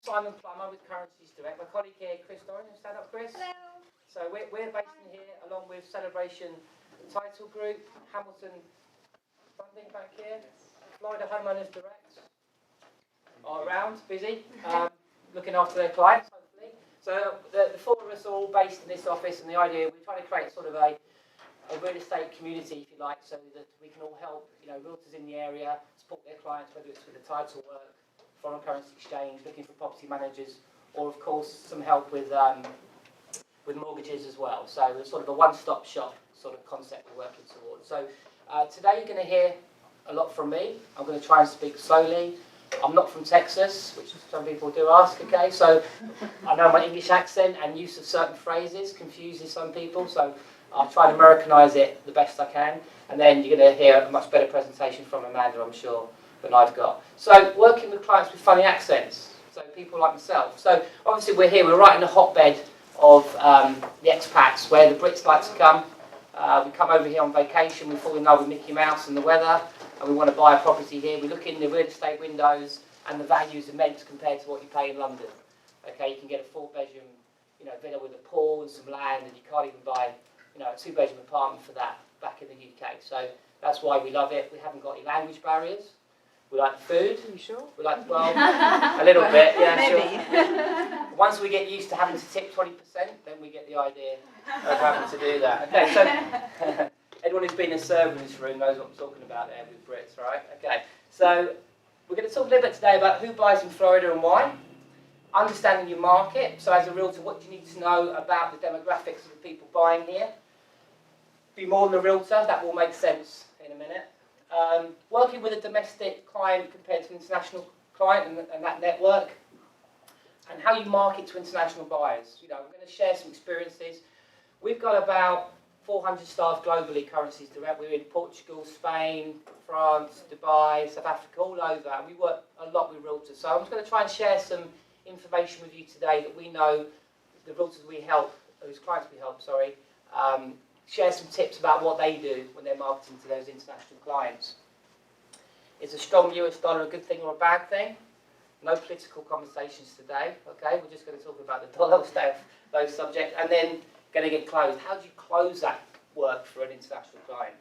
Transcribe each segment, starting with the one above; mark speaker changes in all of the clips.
Speaker 1: Simon Plumb with Currencies Direct. My colleague here, Chris Doran. Stand up, Chris.
Speaker 2: Hello.
Speaker 1: So we're based in here along with Celebration Title Group, Hamilton Funding back here, Florida Homeowners Direct are around, busy, looking after their clients, hopefully. So the four of us are all based in this office, and the idea, we're trying to create sort of a real estate community, if you like, so that we can all help, realtors in the area, support their clients, whether it's with the title work, foreign currency exchange, looking for property managers, or of course some help with mortgages as well. So it's sort of a one-stop shop sort of concept we're working towards. So today you're going to hear a lot from me. I'm going to try and speak slowly. I'm not from Texas, which some people do ask, okay? So I know my English accent and use of certain phrases confuses some people, so I'll try and Americanise it the best I can. And then you're going to hear a much better presentation from Amanda, I'm sure, than I've got. So working with clients with funny accents, so people like myself. So obviously we're right in the hotbed of the expats, where the Brits like to come. We come over here on vacation, we fall in love with Mickey Mouse and the weather, and we want to buy a property here. We look in the real estate windows, and the value is immense compared to what you pay in London. Okay, you can get a 4-bedroom, villa with a pool and some land, and you can't even buy, a 2-bedroom apartment for that back in the UK. So that's why we love it. We haven't got any language barriers. We like the food.
Speaker 2: Are you sure?
Speaker 1: We like, well, a little bit, yeah,
Speaker 2: maybe.
Speaker 1: Sure. Once we get used to having to tip 20%, then we get the idea of having to do that. Okay, so anyone who's been a server in this room knows what I'm talking about there with Brits, right? Okay, so we're going to talk a little bit today about who buys in Florida and why, understanding your market. So as a realtor, what do you need to know about the demographics of the people buying here? Be more than a realtor, that will make sense in a minute. Working with a domestic client compared to an international client and that network, and how you market to international buyers. We're going to share some experiences. We've got about 400 staff globally, Currencies Direct. We're in Portugal, Spain, France, Dubai, South Africa, all over, and we work a lot with realtors. So I'm just going to try and share some information with you today that we know the realtors we help, whose clients we help, share some tips about what they do when they're marketing to those international clients. Is a strong US dollar a good thing or a bad thing? No political conversations today, okay? We're just going to talk about the dollar, stay off those subjects, and then going to get closed. How do you close that work for an international client?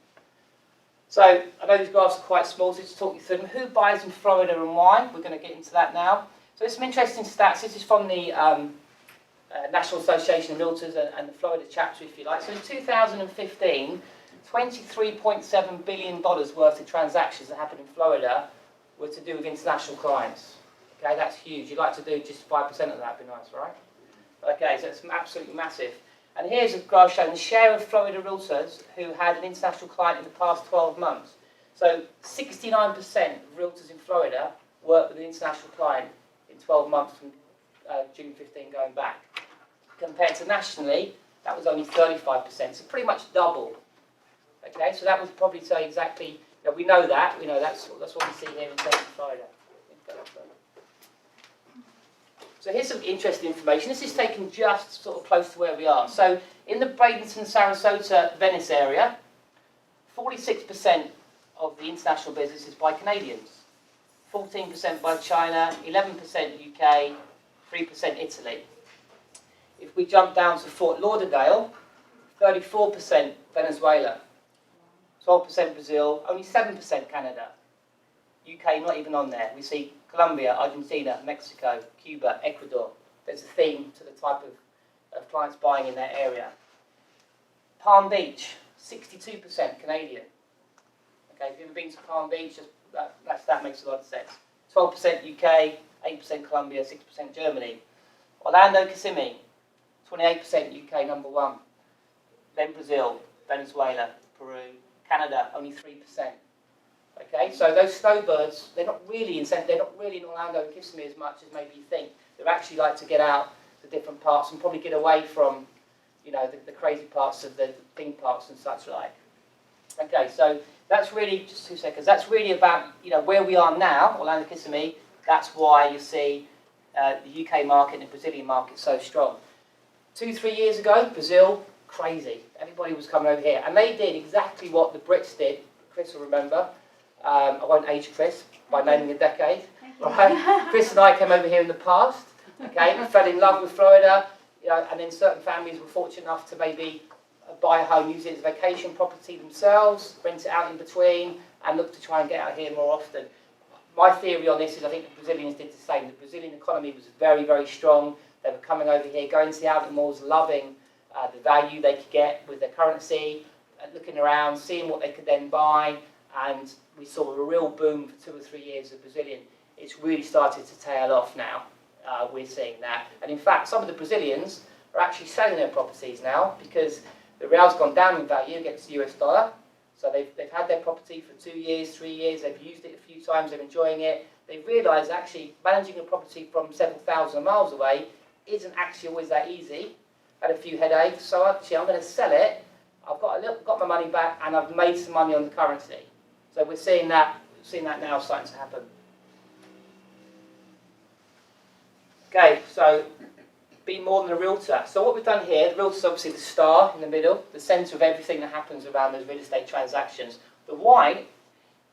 Speaker 1: So I know these graphs are quite small, so just talk you through them. Who buys in Florida and why? We're going to get into that now. So there's some interesting stats. This is from the National Association of Realtors and the Florida chapter, if you like. So in 2015, $23.7 billion worth of transactions that happened in Florida were to do with international clients. Okay, that's huge. You'd like to do just 5% of that, would be nice, right? Okay, so it's absolutely massive. And here's a graph showing the share of Florida realtors who had an international client in the past 12 months. So 69% of realtors in Florida worked with an international client in 12 months from June 15 going back. Compared to nationally, that was only 35%, so pretty much double. Okay, so that would probably tell you exactly, we know that, that's what we see here in Florida. So here's some interesting information. This is taken just sort of close to where we are. So in the Bradenton, Sarasota, Venice area, 46% of the international business is by Canadians, 14% by China, 11% UK, 3% Italy. If we jump down to Fort Lauderdale, 34% Venezuela, 12% Brazil, only 7% Canada. UK not even on there. We see Colombia, Argentina, Mexico, Cuba, Ecuador. There's a theme to the type of clients buying in that area. Palm Beach, 62% Canadian. Okay, if you've ever been to Palm Beach, that makes a lot of sense. 12% UK, 8% Colombia, 6% Germany. Orlando, Kissimmee, 28% UK, number 1. Then Brazil, Venezuela, Peru, Canada, only 3%. Okay, so those snowbirds, they're not really in Orlando and Kissimmee as much as maybe you think. They actually like to get out to different parts and probably get away from, the crazy parts of the theme parks and such like. Okay, so that's really, just 2 seconds, that's really about, where we are now, Orlando, Kissimmee. That's why you see the UK market and the Brazilian market so strong. 2-3 years ago, Brazil, crazy. Everybody was coming over here. And they did exactly what the Brits did. Chris will remember. I won't age Chris by naming a decade. Right? Chris and I came over here in the past. Okay, fell in love with Florida, you know, and then certain families were fortunate enough to maybe buy a home, use it as a vacation property themselves, rent it out in between, and look to try and get out here more often. My theory on this is I think the Brazilians did the same. The Brazilian economy was very, very strong. They were coming over here, going to the outlet malls, loving the value they could get with their currency, looking around, seeing what they could then buy, and we saw a real boom for 2 or 3 years of Brazilian. It's really started to tail off now. We're seeing that. And in fact, some of the Brazilians are actually selling their properties now because the real's gone down in value against the US dollar. So they've had their property for 2 years, 3 years, they've used it a few times, they're enjoying it. They've realised actually managing a property from several thousand miles away isn't actually always that easy. Had a few headaches, so actually I'm going to sell it. I've got my money back and I've made some money on the currency. So we're seeing that now starting to happen. Okay, so be more than a realtor. So what we've done here, the realtor's obviously the star in the middle, the centre of everything that happens around those real estate transactions. The white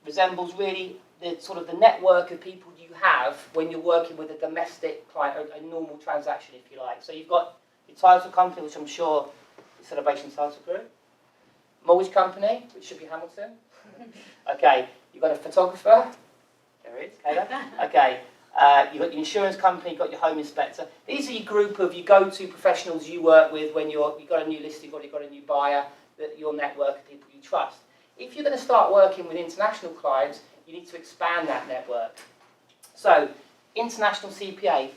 Speaker 1: resembles really the sort of the network of people you have when you're working with a domestic client, a normal transaction, if you like. So you've got your title company, which I'm sure is Celebration Title Group. Mortgage company, which should be Hamilton. Okay, you've got a photographer. There it is, Kayla. Okay. You've got your insurance company, you've got your home inspector. These are your group of your go-to professionals you work with when you've got a new listing or you've got a new buyer, your network of people you trust. If you're going to start working with international clients, you need to expand that network. So, international CPA,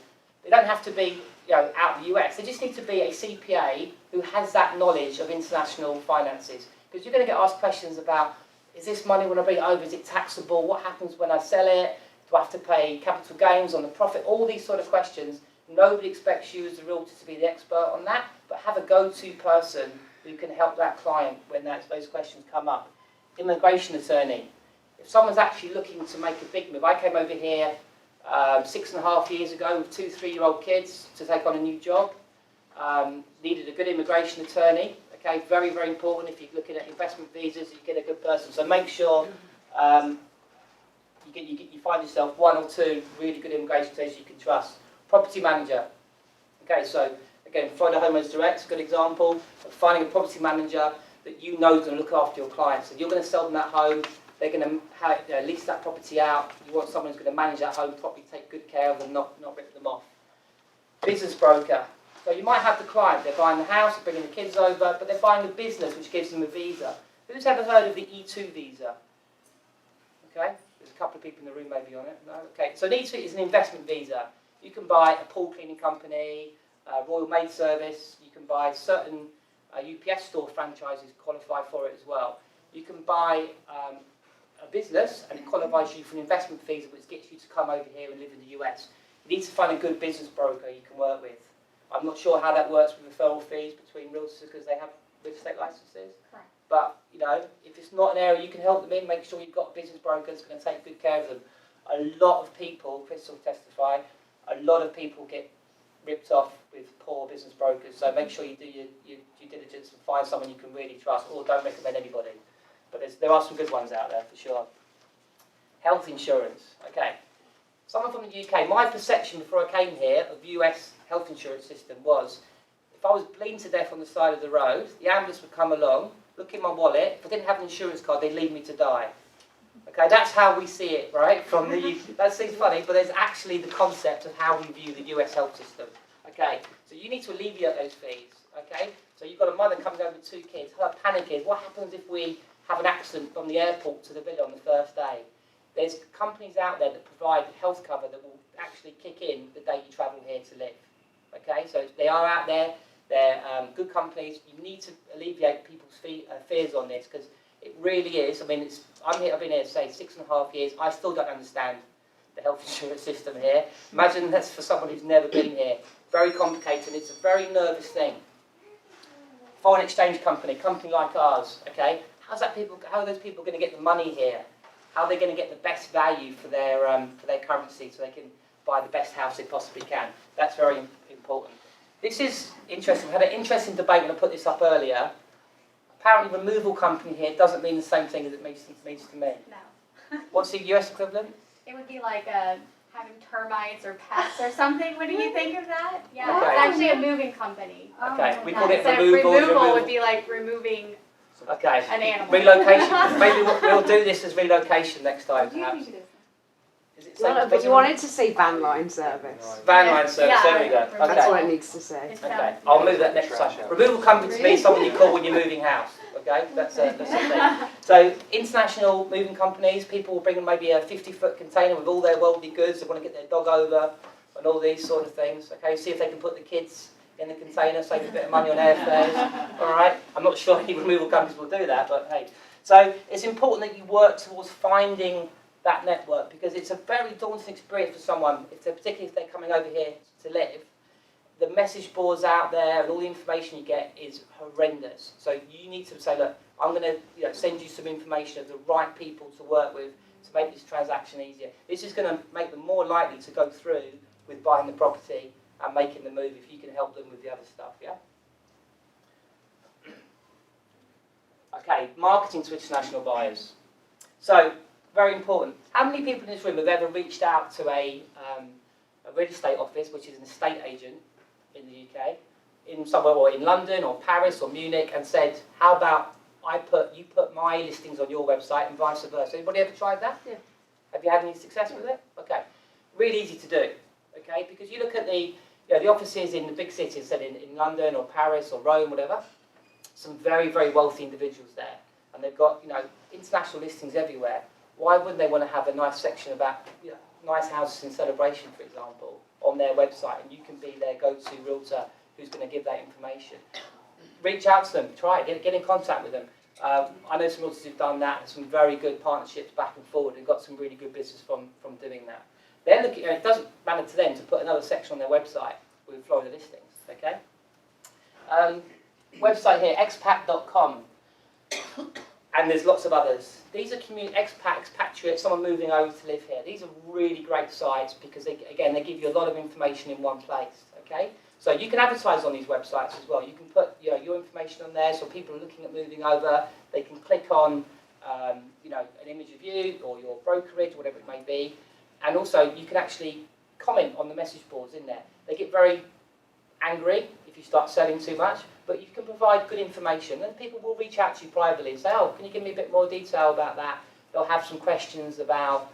Speaker 1: they don't have to be out of the US, they just need to be a CPA who has that knowledge of international finances. Because you're going to get asked questions about, is this money when I bring it over, is it taxable? What happens when I sell it? Do I have to pay capital gains on the profit? All these sort of questions. Nobody expects you as a realtor to be the expert on that, but have a go-to person who can help that client when those questions come up. Immigration attorney. If someone's actually looking to make a big move, I came over here 6.5 years ago with 2 3-year-old kids to take on a new job. Needed a good immigration attorney. Okay, very, very important. If you're looking at investment visas, you get a good person. So make sure you find yourself 1 or 2 really good immigration attorneys you can trust. Property manager. Okay, so again, Florida Homeowners Direct, good example of finding a property manager that you know is going to look after your clients. If you're going to sell them that home, they're going to lease that property out. You want someone who's going to manage that home properly, take good care of them, not rip them off. Business broker. So you might have the client, they're buying the house, they're bringing the kids over, but they're buying a business which gives them a visa. Who's ever heard of the E2 visa? Okay, there's a couple of people in the room maybe on it. No? Okay, so an E2 is an investment visa. You can buy a pool cleaning company, Royal Maid Service, you can buy certain UPS store franchises qualify for it as well. You can buy a business and it qualifies you for an investment visa which gets you to come over here and live in the US. You need to find a good business broker you can work with. I'm not sure how that works with referral fees between realtors because they have real estate licenses.
Speaker 2: Correct.
Speaker 1: But, if it's not an area you can help them in, make sure you've got a business broker that's going to take good care of them. A lot of people, Chris will testify, a lot of people get ripped off with poor business brokers. So make sure you do your due diligence and find someone you can really trust, or don't recommend anybody. But there are some good ones out there for sure. Health insurance. Okay. Someone from the UK, my perception before I came here of US health insurance system was, if I was bleeding to death on the side of the road, the ambulance would come along, look in my wallet, if I didn't have an insurance card, they'd leave me to die. Okay, that's how we see it, right? From the that seems funny, but there's actually the concept of how we view the US health system. Okay, so you need to alleviate those fees. Okay, so you've got a mother coming over with 2 kids. Her panic is, what happens if we have an accident from the airport to the villa on the first day? There's companies out there that provide health cover that will actually kick in the day you travel here to live. Okay, so they are out there. They're good companies. You need to alleviate people's fears on this because it really is. I mean, I've been here, say, 6.5 years. I still don't understand the health insurance system here. Imagine that's for someone who's never been here. Very complicated. It's a very nervous thing. Foreign exchange company like ours. Okay, how are those people going to get the money here? How are they going to get the best value for their currency so they can buy the best house they possibly can? That's very important. This is interesting. We had an interesting debate when I put this up earlier. Apparently, removal company here doesn't mean the same thing as it means to me.
Speaker 2: No.
Speaker 1: What's the US equivalent?
Speaker 2: It would be like having termites or pests or something. What do you think of that? Yeah,
Speaker 1: Okay.
Speaker 2: it's actually a moving company.
Speaker 1: Okay, we call it
Speaker 2: Instead of removal would be like removing
Speaker 1: okay.
Speaker 2: an animal.
Speaker 1: Relocation. Maybe we'll do this as relocation next time. Perhaps. Is it
Speaker 3: No, but you wanted to say van line service.
Speaker 1: Van line service,
Speaker 2: Yeah.
Speaker 1: there we go.
Speaker 2: That's
Speaker 3: That's
Speaker 1: Okay.
Speaker 3: what it needs to say.
Speaker 1: Okay, I'll move that next time. Removal company to me is someone you call when you're moving house. Okay, that's a thing. So international moving companies, people will bring maybe a 50-foot container with all their worldly goods. They want to get their dog over and all these sort of things. Okay, see if they can put the kids in the container, save a bit of money on airfares. All right, I'm not sure any removal companies will do that, but hey. So it's important that you work towards finding that network, because it's a very daunting experience for someone, particularly if they're coming over here to live. The message boards out there and all the information you get is horrendous. So you need to say, look, I'm going to send you some information of the right people to work with to make this transaction easier. This is going to make them more likely to go through with buying the property and making the move if you can help them with the other stuff, yeah? Okay, marketing to international buyers. So, very important. How many people in this room have ever reached out to a real estate office, which is an estate agent in the UK, in somewhere, or in London or Paris or Munich, and said, how about you put my listings on your website and vice versa? Anybody ever tried that?
Speaker 3: Yeah.
Speaker 1: Have you had any success with it? Okay. Really easy to do. Okay, because you look at the offices in the big cities, said in London or Paris or Rome, whatever. Some very, very wealthy individuals there, and they've got international listings everywhere. Why wouldn't they want to have a nice section about nice houses in Celebration, for example, on their website, and you can be their go-to realtor who's going to give that information? Reach out to them, try it, get in contact with them. I know some realtors who've done that, and some very good partnerships back and forward, and got some really good business from doing that. Then it doesn't matter to them to put another section on their website with Florida listings, okay? Website here, expat.com. And there's lots of others. These are expatriates, someone moving over to live here. These are really great sites because, they give you a lot of information in one place, okay? So you can advertise on these websites as well. You can put your information on there so people are looking at moving over. They can click on an image of you or your brokerage, whatever it may be. And also you can actually comment on the message boards in there. They get very angry if you start selling too much, but you can provide good information, and people will reach out to you privately and say, oh, can you give me a bit more detail about that? They'll have some questions about,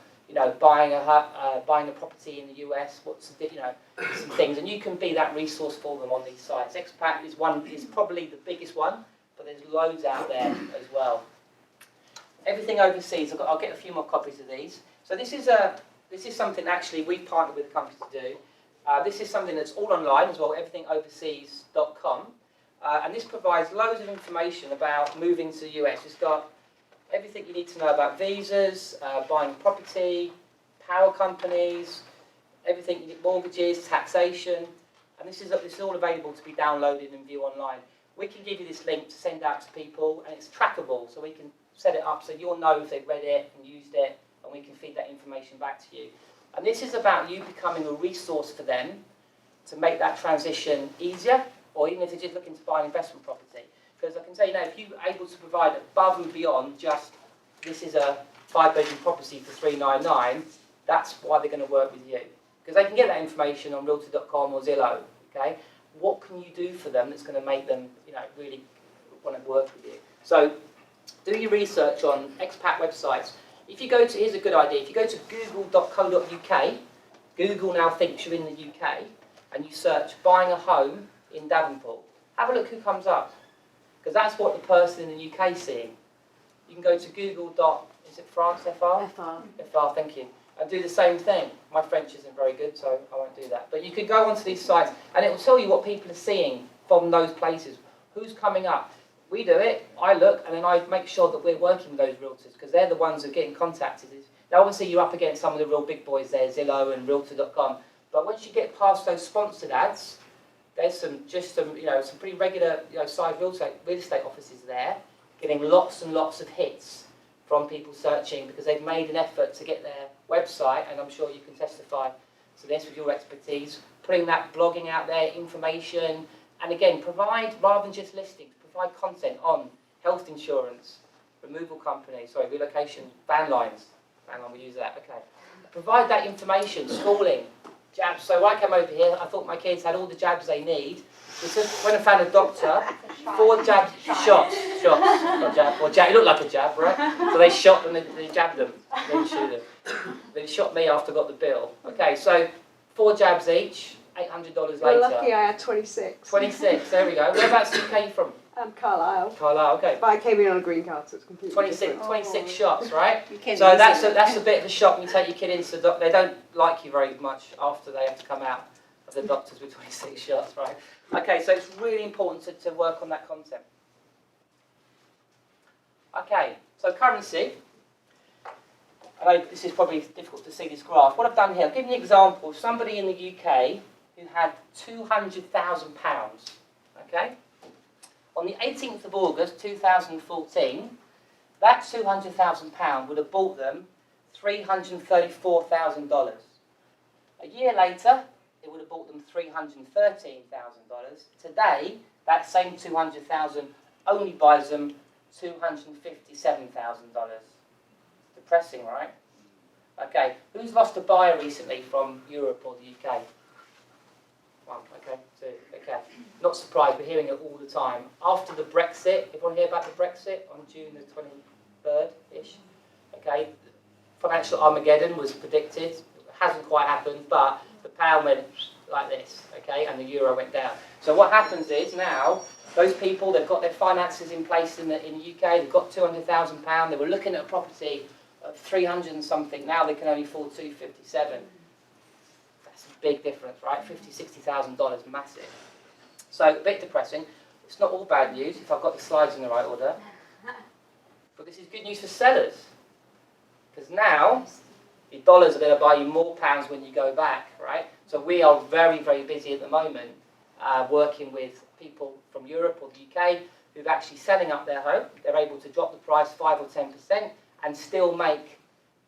Speaker 1: buying a property in the US, some things, and you can be that resource for them on these sites. Expat is probably the biggest one, but there's loads out there as well. Everything overseas, I'll get a few more copies of these. So this is something actually we've partnered with a company to do. This is something that's all online as well, everythingoverseas.com. And this provides loads of information about moving to the US. It's got everything you need to know about visas, buying property, power companies, everything you need, mortgages, taxation. And this is all available to be downloaded and view online. We can give you this link to send out to people, and it's trackable, so we can set it up so you'll know if they've read it and used it, and we can feed that information back to you. And this is about you becoming a resource for them to make that transition easier, or even if they're just looking to buy an investment property. Because I can tell you now, if you're able to provide above and beyond just, this is a 5-bedroom property for $399, that's why they're going to work with you. Because they can get that information on Realtor.com or Zillow, okay? What can you do for them that's going to make them, really want to work with you? So, do your research on expat websites. If you go to, here's a good idea, if you go to google.co.uk, Google now thinks you're in the UK, and you search buying a home in Davenport, have a look who comes up, because that's what the person in the UK is seeing. You can go to is it France, FR? FR, thank you, and do the same thing. My French isn't very good, so I won't do that. But you could go onto these sites, and it will tell you what people are seeing from those places, who's coming up. We do it, I look, and then I make sure that we're working with those realtors, because they're the ones who are getting contacted. Now, obviously, you're up against some of the real big boys there, Zillow and Realtor.com, but once you get past those sponsored ads, there's some pretty regular sized real estate offices there, getting lots and lots of hits from people searching because they've made an effort to get their website, and I'm sure you can testify to this with your expertise, putting that blogging out there, information, and again, provide, rather than just listings, provide content on health insurance, removal companies, relocation, van lines, we use that, okay. Provide that information, schooling, jabs. So I came over here, I thought my kids had all the jabs they need. We just went and found a doctor, 4 jabs, shots, not jab, or jab, it looked like a jab, right? So they shot them, they jabbed them, they didn't shoot them. They shot me after I got the bill. Okay, so 4 jabs each, $800 later.
Speaker 3: Well, lucky I had 26.
Speaker 1: 26, there we go. Whereabouts in the UK are you from?
Speaker 3: Carlisle.
Speaker 1: Carlisle, okay.
Speaker 3: But I came in on a green card, so it's completely
Speaker 1: 26,
Speaker 3: different.
Speaker 1: 26 shots, right?
Speaker 2: So
Speaker 1: So that's a bit of a shock when you take your kid into the doctor. They don't like you very much after they have to come out of the doctors with 26 shots, right? Okay, so it's really important to work on that content. Okay, so currency. I know this is probably difficult to see this graph. What I've done here, I've given you an example of somebody in the UK who had £200,000, okay? On the 18th of August 2014, that £200,000 would have bought them $334,000. A year later, it would have bought them $313,000. Today, that same $200,000 only buys them $257,000. Depressing, right? Okay, who's lost a buyer recently from Europe or the UK? 1, okay, 2, okay. Not surprised, we're hearing it all the time. After the Brexit, everyone hear about the Brexit on June the 23rd-ish? Okay, financial Armageddon was predicted. It hasn't quite happened, but the pound went like this, okay, and the euro went down. So what happens is now, those people, they've got their finances in place in the UK, they've got £200,000, they were looking at a property of 300 and something, now they can only afford 257. That's a big difference, right? $50,000, $60,000, massive. So a bit depressing. It's not all bad news if I've got the slides in the right order. But this is good news for sellers. Because now, the dollars are going to buy you more pounds when you go back, right? So we are very, very busy at the moment working with people from Europe or the UK who've actually selling up their home. They're able to drop the price 5 or 10% and still make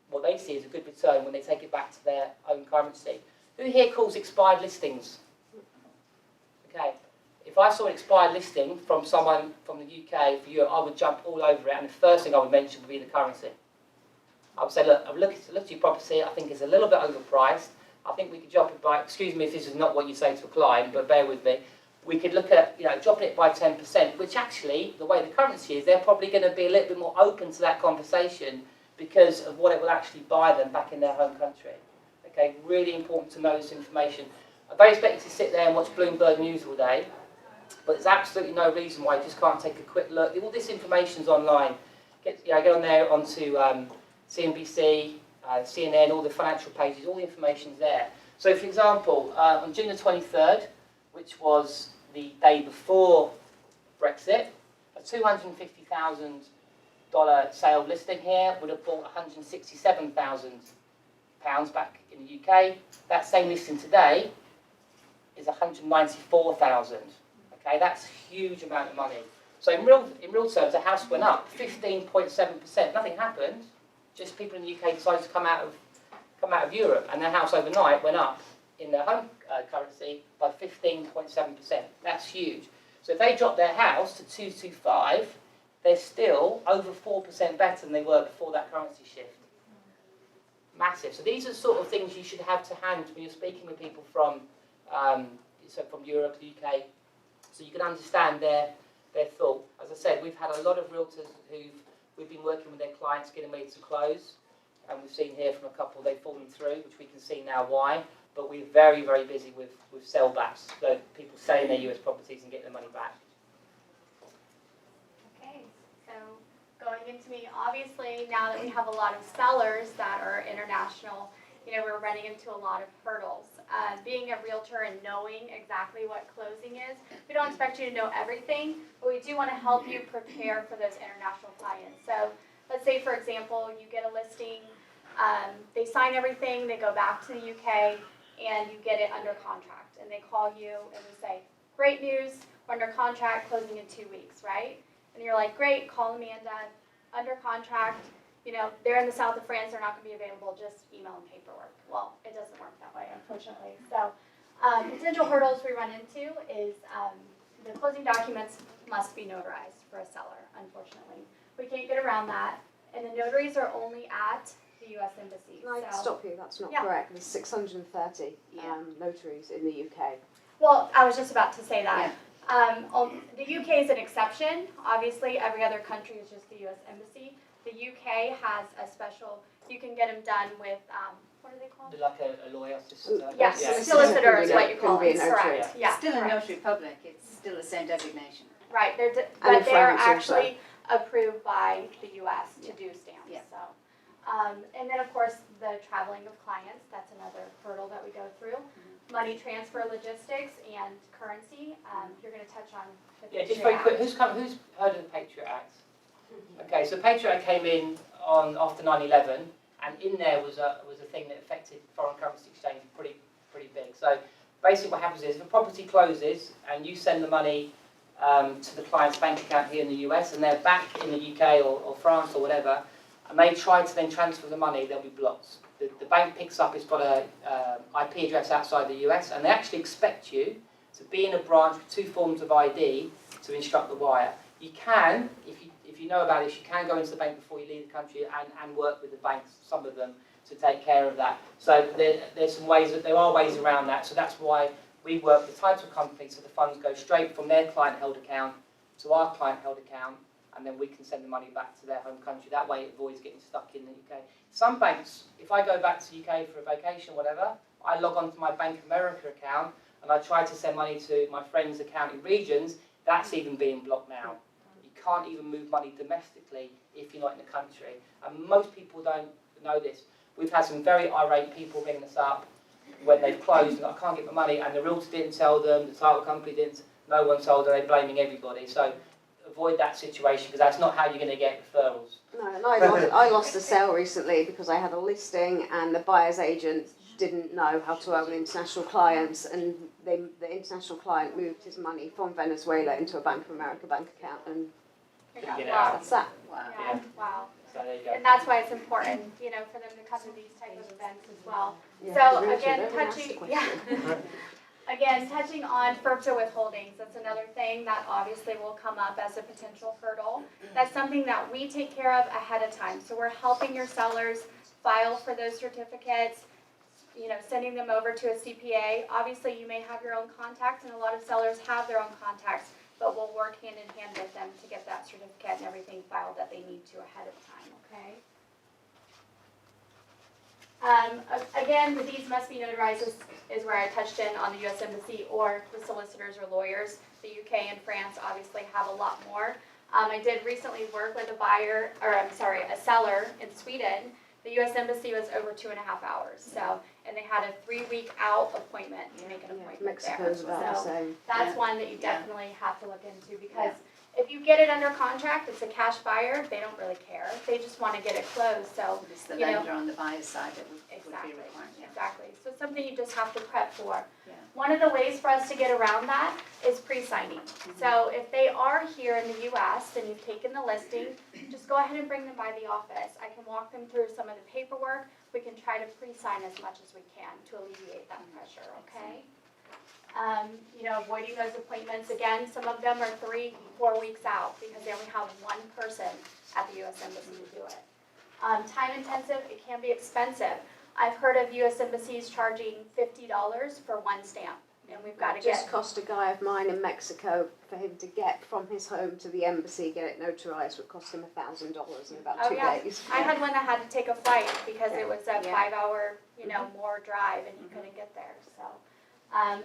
Speaker 1: what they see as a good return when they take it back to their own currency. Who here calls expired listings? Okay. If I saw an expired listing from someone from the UK for Europe, I would jump all over it, and the first thing I would mention would be the currency. I would say, look, I've looked at your property, I think it's a little bit overpriced. I think we could drop it by, excuse me if this is not what you say to a client, but bear with me. We could look at, dropping it by 10%, which actually, the way the currency is, they're probably going to be a little bit more open to that conversation because of what it will actually buy them back in their home country. Okay, really important to know this information. I don't expect you to sit there and watch Bloomberg News all day, but there's absolutely no reason why you just can't take a quick look. All this information's online. Get on there onto CNBC, CNN, all the financial pages, all the information's there. So, for example, on June the 23rd, which was the day before Brexit, a $250,000 sale listing here would have bought £167,000 back in the UK. That same listing today is £194,000. Okay, that's a huge amount of money. So in real terms, the house went up 15.7%. Nothing happened. Just people in the UK decided to come out of Europe, and their house overnight went up in their home currency by 15.7%. That's huge. So if they drop their house to 225, they're still over 4% better than they were before that currency shift. Massive. So these are the sort of things you should have to hand when you're speaking with people from Europe, the UK, so you can understand their thought. As I said, we've had a lot of realtors we've been working with their clients getting ready to close, and we've seen here from a couple they've fallen through, which we can see now why. But we're very, very busy with sellbacks, so people selling their US properties and getting their money back.
Speaker 2: Okay, so going into me, obviously now that we have a lot of sellers that are international, we're running into a lot of hurdles. Being a realtor and knowing exactly what closing is, we don't expect you to know everything, but we do want to help you prepare for those international clients. So let's say, for example, you get a listing, they sign everything, they go back to the UK, and you get it under contract. And they call you and they say, great news, we're under contract, closing in 2 weeks, right? And you're like, great, call Amanda, under contract. They're in the south of France, they're not going to be available, just email and paperwork. Well, it doesn't work that way, unfortunately. So potential hurdles we run into is the closing documents must be notarized for a seller, unfortunately. We can't get around that. And the notaries are only at the the U.S. Embassy.
Speaker 3: Can I
Speaker 2: So,
Speaker 3: stop you? That's not
Speaker 2: Yeah.
Speaker 3: correct. There's 630 notaries in the UK.
Speaker 2: well, I was just about to say that. The UK is an exception. Obviously, every other country is just the U.S. Embassy. The UK has a special, you can get them done with, what are they called?
Speaker 1: Like a lawyer, just,
Speaker 2: Yes,
Speaker 1: yeah.
Speaker 2: solicitor is
Speaker 3: Yeah.
Speaker 2: what you call
Speaker 3: Can be
Speaker 2: it,
Speaker 3: a notary.
Speaker 2: correct, yeah.
Speaker 4: It's still a
Speaker 2: correct.
Speaker 4: notary public, it's still the same designation.
Speaker 2: Right,
Speaker 3: And
Speaker 2: but
Speaker 3: in
Speaker 2: they're
Speaker 3: France also.
Speaker 2: actually approved by the U.S. to do stamps,
Speaker 4: Yeah.
Speaker 2: so. And then, of course, the traveling of clients, that's another hurdle that we go through. Money transfer logistics and currency, you're gonna touch on the
Speaker 1: Yeah, just
Speaker 2: Patriot
Speaker 1: very
Speaker 2: Act.
Speaker 1: quick, who's heard of the Patriot Act? Okay, so Patriot Act came in after 9/11, and in there was a thing that affected foreign currency exchange pretty big. So basically what happens is if a property closes and you send the money to the client's bank account here in the US and they're back in the UK or France or whatever, and they try to then transfer the money, they'll be blocked. The bank picks up, it's got a IP address outside the US, and they actually expect you to be in a branch with 2 forms of ID to instruct the wire. You can, if you know about this, you can go into the bank before you leave the country and work with the banks, some of them, to take care of that. So there's some ways, there are ways around that, so that's why we work with title companies so the funds go straight from their client-held account to our client-held account, and then we can send the money back to their home country. That way it avoids getting stuck in the UK. Some banks, if I go back to the UK for a vacation or whatever, I log on to my Bank of America account and I try to send money to my friend's account in regions. That's even being blocked now. You can't even move money domestically if you're not in the country. And most people don't know this. We've had some very irate people ringing us up when they've closed and I can't get my money, and the realtor didn't tell them, the title company didn't, no one told them, they're blaming everybody. So avoid that situation because that's not how you're going to get referrals.
Speaker 3: No, and I lost a sale recently because I had a listing and the buyer's agent didn't know how to own international clients, and the international client moved his money from Venezuela into a Bank of America bank account, and
Speaker 1: Get it
Speaker 2: Wow.
Speaker 1: out.
Speaker 3: that's that.
Speaker 4: Wow.
Speaker 2: Yeah, wow.
Speaker 1: So there you go.
Speaker 2: And that's why it's important, you know, for them to come to these type of events as well.
Speaker 3: Yeah,
Speaker 2: So
Speaker 3: the realtor,
Speaker 2: again,
Speaker 3: don't ask the
Speaker 2: touching,
Speaker 3: question.
Speaker 2: again, touching on FIRPTA withholdings, that's another thing that obviously will come up as a potential hurdle. That's something that we take care of ahead of time. So we're helping your sellers file for those certificates, you know, sending them over to a CPA. Obviously, you may have your own contacts, and a lot of sellers have their own contacts, but we'll work hand in hand with them to get that certificate and everything filed that they need to ahead of time, okay? Again, these must be notarized is where I touched in on the U.S. Embassy or the solicitors or lawyers. The UK and France obviously have a lot more. I did recently work with a seller in Sweden. The U.S. Embassy was over 2.5 hours, so, and they had a 3-week out appointment to make an appointment there.
Speaker 3: Mexico's about the
Speaker 2: So
Speaker 3: same.
Speaker 2: that's one that you definitely have to look into, because if you get it under contract, it's a cash buyer, they don't really care. They just want to get it closed, so.
Speaker 4: It's the
Speaker 2: You know,
Speaker 4: lender on the buyer's side that would
Speaker 2: Exactly,
Speaker 4: be required. Yeah.
Speaker 2: exactly. So it's something you just have to prep for.
Speaker 4: Yeah.
Speaker 2: One of the ways for us to get around that is pre-signing. So if they are here in the U.S. and you've taken the listing, just go ahead and bring them by the office. I can walk them through some of the paperwork. We can try to pre-sign as much as we can to alleviate that pressure, okay? You know, avoiding those appointments, again, some of them are 3-4 weeks out because they only have one person at the U.S. Embassy to do it. Time intensive, it can be expensive. I've heard of U.S. embassies charging $50 for one stamp, and we've got to
Speaker 3: It just
Speaker 2: get.
Speaker 3: cost a guy of mine in Mexico for him to get from his home to the embassy, get it notarized, would cost him $1,000 in about
Speaker 2: Oh,
Speaker 3: 2
Speaker 2: yeah.
Speaker 3: days.
Speaker 2: I had one that had to take a flight because it was a
Speaker 4: Yeah.
Speaker 2: 5-hour, you know, more drive, and you couldn't get there. So,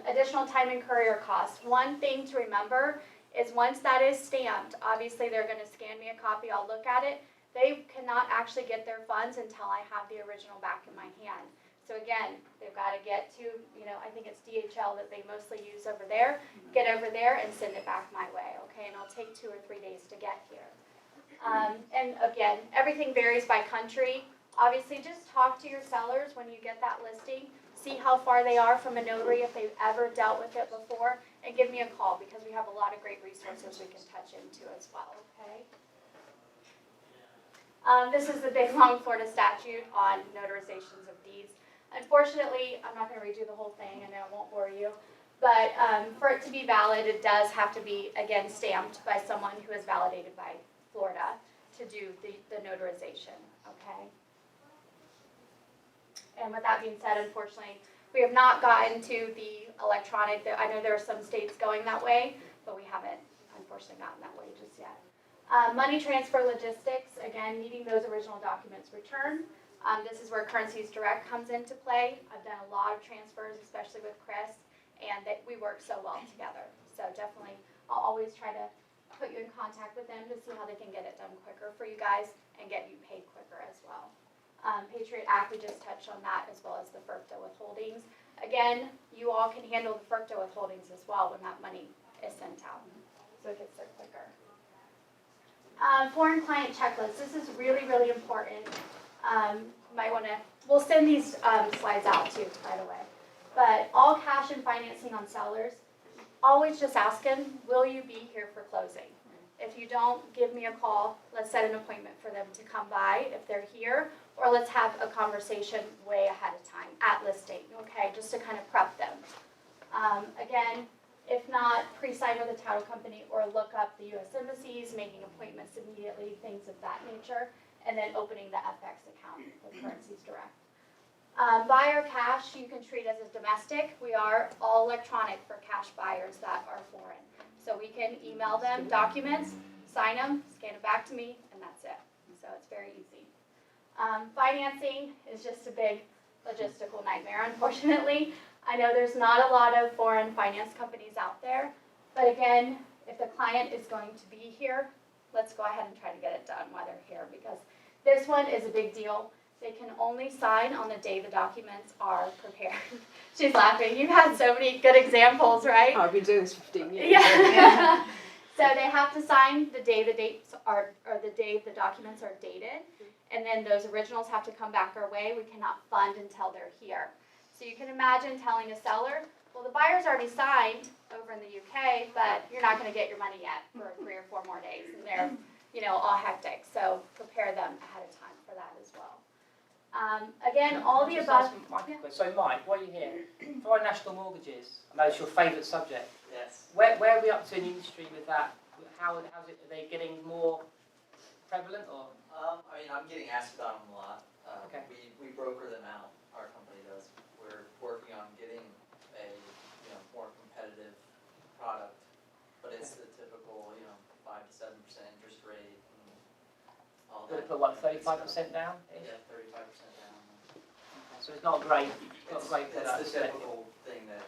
Speaker 2: additional time and courier costs. One thing to remember is once that is stamped, obviously they're going to scan me a copy. I'll look at it. They cannot actually get their funds until I have the original back in my hand. So again, they've got to get to, you know, I think it's DHL that they mostly use over there, get over there and send it back my way, okay? And it'll take 2 or 3 days to get here. And again, everything varies by country. Obviously, just talk to your sellers when you get that listing. See how far they are from a notary, if they've ever dealt with it before, and give me a call because we have a lot of great resources we can touch into as well, okay? This is the big, long Florida statute on notarizations of deeds. Unfortunately, I'm not going to read you the whole thing, and I won't bore you, but for it to be valid, it does have to be, again, stamped by someone who is validated by Florida to do the notarization, okay? And with that being said, unfortunately, we have not gotten to the electronic. I know there are some states going that way, but we haven't unfortunately gotten that way just yet. Money transfer logistics, again, needing those original documents returned. This is where Currencies Direct comes into play. I've done a lot of transfers, especially with Chris, and we work so well together. So definitely, I'll always try to put you in contact with them to see how they can get it done quicker for you guys and get you paid quicker as well. Patriot Act, we just touched on that, as well as the FERPTA withholdings. Again, you all can handle the FERPTA withholdings as well when that money is sent out, so it gets there quicker. Foreign client checklist. This is really, really important. We'll send these slides out too, by the way. But all cash and financing on sellers, always just ask them, will you be here for closing? If you don't, give me a call. Let's set an appointment for them to come by if they're here, or let's have a conversation way ahead of time at listing, okay, just to kind of prep them. Again, if not, pre-sign with a title company or look up the U.S. embassies, making appointments immediately, things of that nature, and then opening the FX account with Currencies Direct. Buyer cash, you can treat as a domestic. We are all electronic for cash buyers that are foreign. So we can email them documents, sign them, scan it back to me, and that's it. So it's very easy. Financing is just a big logistical nightmare, unfortunately. I know there's not a lot of foreign finance companies out there, but again, if the client is going to be here, let's go ahead and try to get it done while they're here, because this one is a big deal. They can only sign on the day the documents are prepared. She's laughing. You've had so many good examples, right?
Speaker 3: Oh, I've been doing this 15 years.
Speaker 2: Yeah. So they have to sign the day the dates are, or the day the documents are dated, and then those originals have to come back our way. We cannot fund until they're here. So you can imagine telling a seller, well, the buyer's already signed over in the UK, but you're not going to get your money yet for 3 or 4 more days, and they're, all hectic. So prepare them ahead of time for that as well. Again, all the above.
Speaker 1: So Mike, while you're here, foreign national mortgages, I know it's your favourite subject.
Speaker 5: Yes.
Speaker 1: Where are we up to in the industry with that? How's it? Are they getting more prevalent or?
Speaker 5: I'm getting asked about them a lot.
Speaker 1: Okay.
Speaker 5: We broker them out. Our company does. We're working on getting a more competitive product, but it's the typical 5 to 7% interest rate. And all
Speaker 1: Got to
Speaker 5: that.
Speaker 1: put what, 35% down?
Speaker 5: Yeah, 35% down.
Speaker 1: So it's not great. It's not great for
Speaker 5: That's
Speaker 1: that.
Speaker 5: the typical thing that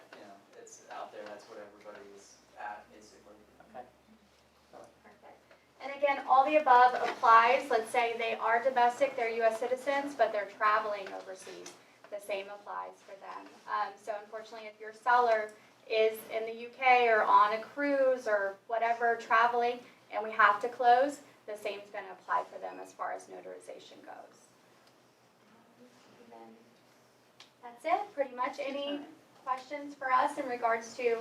Speaker 5: it's out there. That's what everybody is at basically.
Speaker 1: Okay.
Speaker 2: Perfect. And again, all the above applies. Let's say they are domestic, they're U.S. citizens, but they're traveling overseas. The same applies for them. So unfortunately, if your seller is in the UK or on a cruise or whatever, traveling, and we have to close, the same is going to apply for them as far as notarization goes. And then that's it, pretty much. Any questions for us in regards to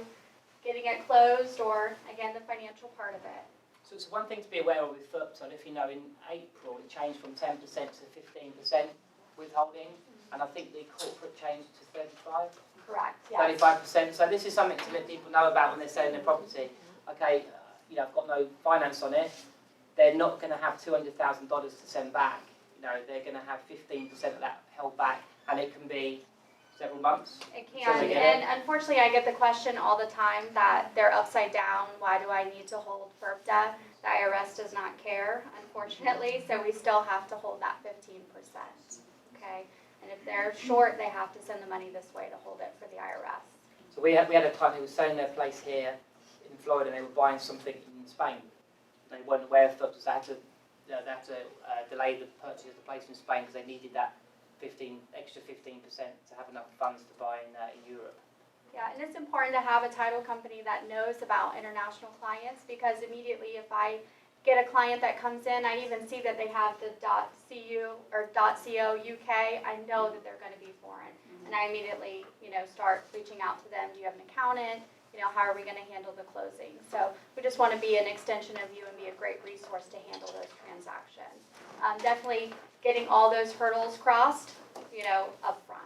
Speaker 2: getting it closed or, again, the financial part of it?
Speaker 1: So it's one thing to be aware of with FERPTA. If you know, in April it changed from 10% to 15% withholding, and I think the corporate changed to 35%.
Speaker 2: Correct, yes.
Speaker 1: 35%. So this is something to let people know about when they're selling their property. Okay, I've got no finance on it. They're not going to have $200,000 to send back. They're going to have 15% of that held back, and it can be several months.
Speaker 2: It can, and unfortunately I get the question all the time that they're upside down. Why do I need to hold FERPTA? The IRS does not care, unfortunately, so we still have to hold that 15%. Okay, and if they're short, they have to send the money this way to hold it for the IRS.
Speaker 1: So we had a client who was selling their place here in Florida, and they were buying something in Spain. They weren't aware of FERPTA, so they had to delay the purchase of the place in Spain because they needed that extra 15% to have enough funds to buy in Europe.
Speaker 2: Yeah, and it's important to have a title company that knows about international clients, because immediately if I get a client that comes in, I even see that they have the .cu or .co UK, I know that they're going to be foreign. And I immediately, start reaching out to them. Do you have an accountant? How are we going to handle the closing? So we just want to be an extension of you and be a great resource to handle those transactions. Definitely getting all those hurdles crossed, up front.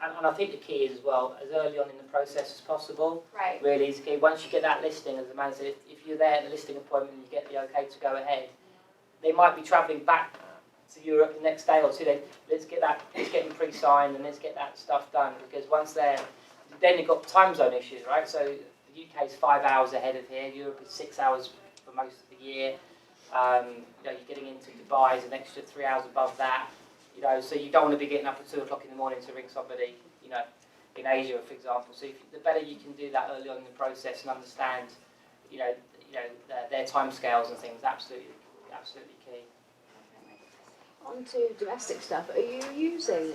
Speaker 1: And I think the key is as well, as early on in the process as possible.
Speaker 2: Right.
Speaker 1: Really is key. Once you get that listing, as the man said, if you're there at the listing appointment and you get the okay to go ahead, they might be travelling back to Europe the next day or two, then let's get them pre-signed and let's get that stuff done, because once then you've got time zone issues, right? So the UK is 5 hours ahead of here, Europe is 6 hours for most of the year. You're getting into Dubai is an extra 3 hours above that. So you don't want to be getting up at 2 o'clock in the morning to ring somebody, in Asia, for example. So the better you can do that early on in the process and understand, their timescales and things, absolutely key.
Speaker 3: On to domestic stuff. Are you using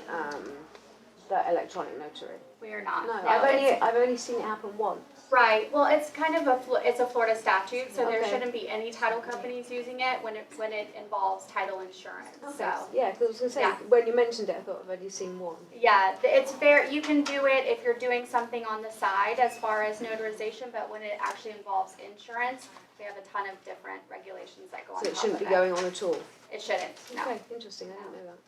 Speaker 3: the electronic notary?
Speaker 2: We are not.
Speaker 3: No,
Speaker 2: it's-
Speaker 3: I've only seen it happen once.
Speaker 2: Right, well, it's kind of it's a Florida statute, so there
Speaker 3: Okay.
Speaker 2: shouldn't be any title companies using it when it involves title insurance, so.
Speaker 3: Yeah, because I was going to say,
Speaker 2: Yeah.
Speaker 3: when you mentioned it, I thought I've only seen one.
Speaker 2: Yeah, it's fair, you can do it if you're doing something on the side as far as notarization, but when it actually involves insurance, we have a ton of different regulations that go on
Speaker 3: So
Speaker 2: top
Speaker 3: it shouldn't
Speaker 2: of
Speaker 3: be going on at all.
Speaker 2: It shouldn't, no.
Speaker 3: Okay, interesting, I didn't know that.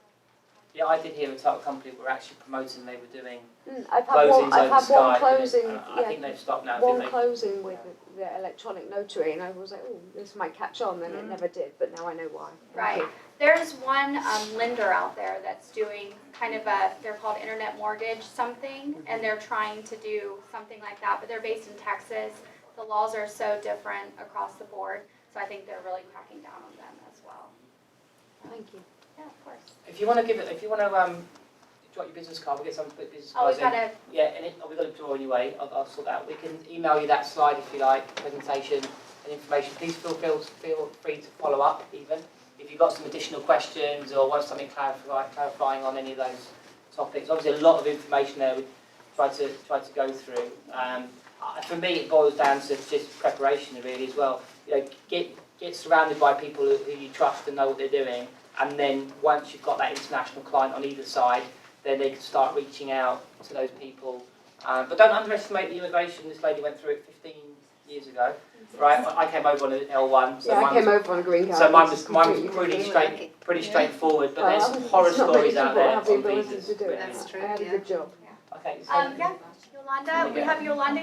Speaker 1: Yeah, I did hear a title company were actually promoting they were doing
Speaker 3: I've had
Speaker 1: closings
Speaker 3: one, I've
Speaker 1: over
Speaker 3: had
Speaker 1: Skype.
Speaker 3: one
Speaker 1: and
Speaker 3: closing,
Speaker 1: I think they've stopped now.
Speaker 3: one
Speaker 1: didn't they?
Speaker 3: closing with the electronic notary, and I was like, oh, this might catch on, then it never did, but now I know why. Thank
Speaker 2: Right.
Speaker 3: you.
Speaker 2: There's one lender out there that's doing kind of they're called internet mortgage something, and they're trying to do something like that, but they're based in Texas. The laws are so different across the board, so I think they're really cracking down on them as well.
Speaker 3: Thank you.
Speaker 2: Yeah, of course.
Speaker 1: If you want to jot your business card, we'll get some business
Speaker 2: Oh,
Speaker 1: cards
Speaker 2: we've
Speaker 1: in.
Speaker 2: got a,
Speaker 1: Yeah, and we've got a draw anyway. I'll sort that out. We can email you that slide if you like, presentation and information. Please feel free to follow up even if you've got some additional questions or want something clarifying on any of those topics. Obviously, a lot of information there we try to go through. For me, it boils down to just preparation really as well. Get surrounded by people who you trust and know what they're doing, and then once you've got that international client on either side, then they can start reaching out to those people. But don't underestimate the immigration. This lady went through it 15 years ago, right? I came over on an L1, so
Speaker 3: Yeah, I
Speaker 1: mine
Speaker 3: came
Speaker 1: was,
Speaker 3: over on a green card.
Speaker 1: so mine was
Speaker 3: completely
Speaker 1: pretty straightforward. But
Speaker 3: Well,
Speaker 1: there's
Speaker 3: it's
Speaker 1: horror
Speaker 3: not
Speaker 1: stories
Speaker 3: many
Speaker 1: out
Speaker 3: people
Speaker 1: there
Speaker 3: have the
Speaker 1: on
Speaker 3: ability
Speaker 1: visas.
Speaker 3: to do it.
Speaker 4: That's true,
Speaker 3: I had a
Speaker 4: yeah.
Speaker 3: good job.
Speaker 1: Okay, so
Speaker 2: yeah, Yolanda, we have Yolanda